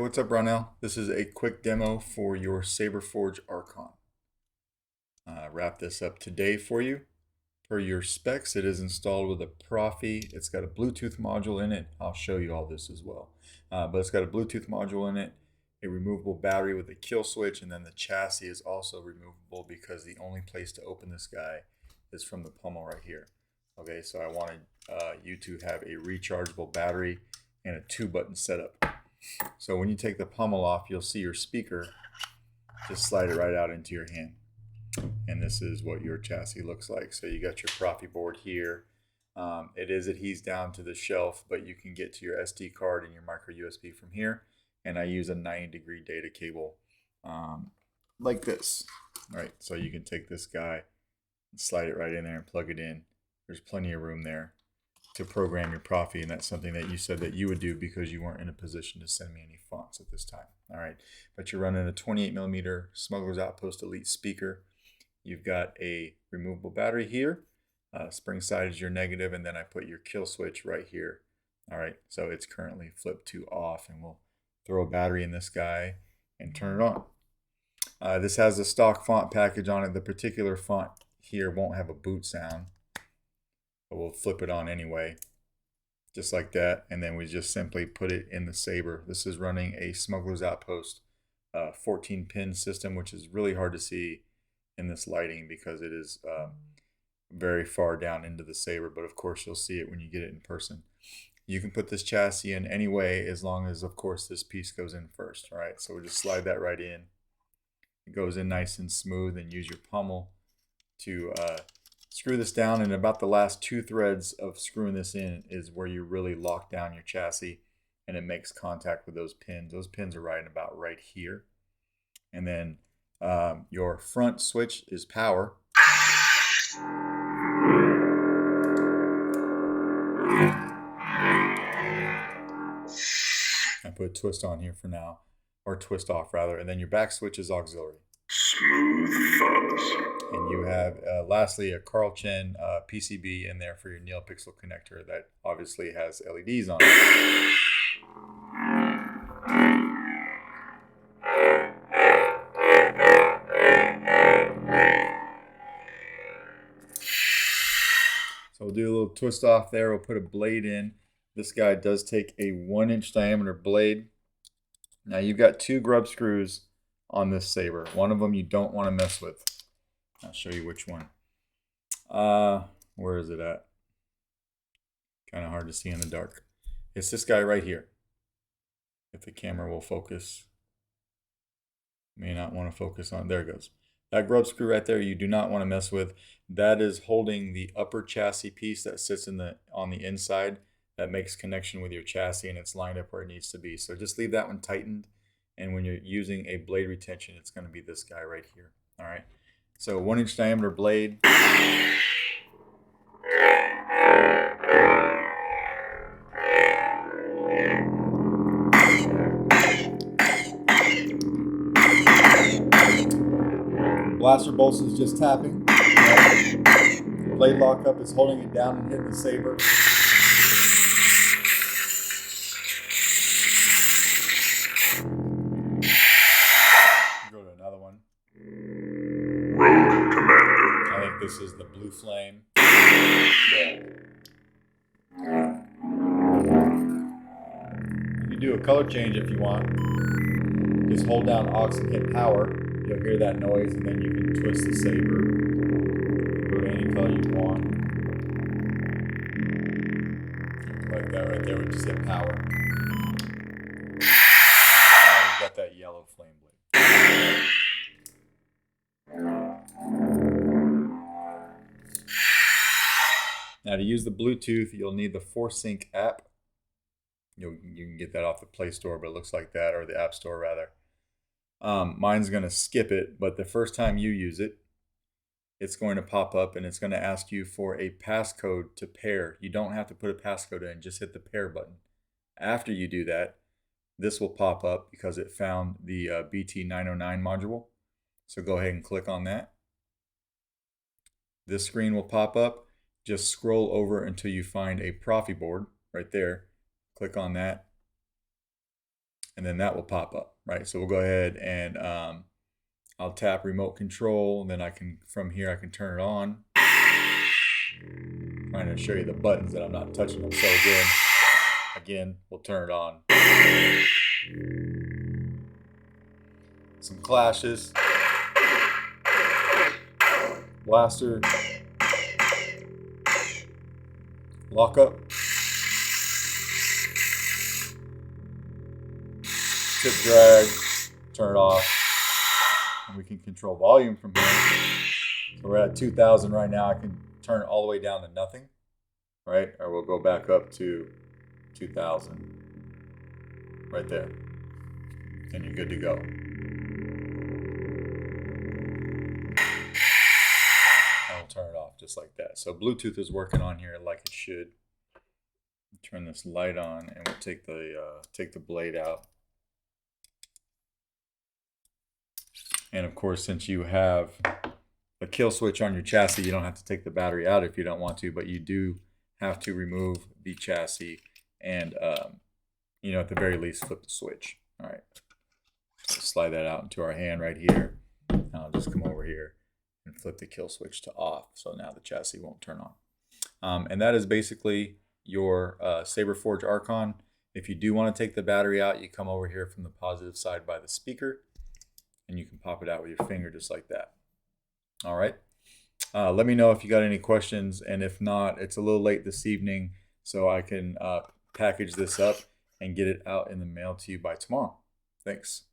what's up, Ronnell? This is a quick demo for your Saberforge Archon. Wrap this up today for you. Per your specs, it is installed with a Proffie. It's got a Bluetooth module in it. I'll show you all this as well. But it's got a Bluetooth module in it, a removable battery with a kill switch, and then the chassis is also removable because the only place to open this guy is from the pommel right here. Okay, so I wanted you to have a rechargeable battery and a 2-button setup. So when you take the pommel off, you'll see your speaker. Just slide it right out into your hand. And this is what your chassis looks like. So you got your Proffie board here. It is adhesed down to the shelf, but you can get to your SD card and your micro USB from here. And I use a 90-degree data cable like this. All right, so you can take this guy and slide it right in there and plug it in. There's plenty of room there to program your Proffie, and that's something that you said that you would do because you weren't in a position to send me any fonts at this time. All right, but you're running a 28mm Smuggler's Outpost Elite speaker. You've got a removable battery here. Spring side is your negative, and then I put your kill switch right here. All right, so it's currently flipped to off, and we'll throw a battery in this guy and turn it on. This has a stock font package on it. The particular font here won't have a boot sound, but we'll flip it on anyway, just like that. And then we just simply put it in the Saber. This is running a Smuggler's Outpost 14-pin system, which is really hard to see in this lighting because it is very far down into the Saber, but of course you'll see it when you get it in person. You can put this chassis in any way as long as, of course, this piece goes in first. All right, so we'll just slide that right in. It goes in nice and smooth, and use your pommel to screw this down. And about the last 2 threads of screwing this in is where you really lock down your chassis and it makes contact with those pins. Those pins are about right here. And then your front switch is power. I put a twist on here for now, or twist off rather, and then your back switch is auxiliary. Smooth fuzz. And you have lastly a Archon PCB in there for your Neopixel connector that obviously has LEDs on it. So we'll do a little twist off there. We'll put a blade in. This guy does take a 1-inch diameter blade. Now you've got 2 grub screws on this Saber. One of them you don't want to mess with. I'll show you which one. Where is it at? Kind of hard to see in the dark. It's this guy right here. If the camera will focus. May not want to focus on. There it goes. That grub screw right there you do not want to mess with. That is holding the upper chassis piece that sits on the inside that makes connection with your chassis, and it's lined up where it needs to be. So just leave that one tightened, and when you're using a blade retention, it's going to be this guy right here. All right. So 1-inch diameter blade. Blaster bolts is just tapping. Blade lockup is holding it down and hitting the Saber. Go to another one. Rogue Commander. I think this is the blue flame. You can do a color change if you want. Just hold down aux and hit power. You'll hear that noise, and then you can twist the Saber. Go to any color you want. Like that right there, we just hit power. Now you've got that yellow flame blade. Now to use the Bluetooth, you'll need the ForceSync app. You can get that off the Play Store, but it looks like that, or the App Store rather. Mine's going to skip it, but the first time you use it, it's going to pop up and it's going to ask you for a passcode to pair. You don't have to put a passcode in, just hit the pair button. After you do that, this will pop up because it found the BT909 module. So go ahead and click on that. This screen will pop up. Just scroll over until you find a Proffie board right there. Click on that. and then that will pop up, right? So we'll go ahead and I'll tap remote control, and then I can, from here, I can turn it on. I'm trying to show you the buttons that I'm not touching them. So again, we'll turn it on. Some clashes. Blaster. Lockup. Tip drag. Turn it off. And we can control volume from here. So we're at 2,000 right now. I can turn it all the way down to nothing, right? Or we'll go back up to 2,000 right there. And you're good to go. I'll turn it off just like that. So Bluetooth is working on here like it should. Turn this light on, and we'll take the blade out. And of course, since you have a kill switch on your chassis, you don't have to take the battery out if you don't want to, but you do have to remove the chassis and, you know, at the very least, flip the switch. All right. So slide that out into our hand right here. And I'll just come over here and flip the kill switch to off. So now the chassis won't turn on. And that is basically your Saberforge Archon. If you do want to take the battery out, you come over here from the positive side by the speaker, and you can pop it out with your finger just like that. All right. Let me know if you got any questions, and if not, it's a little late this evening, so I can package this up and get it out in the mail to you by tomorrow. Thanks.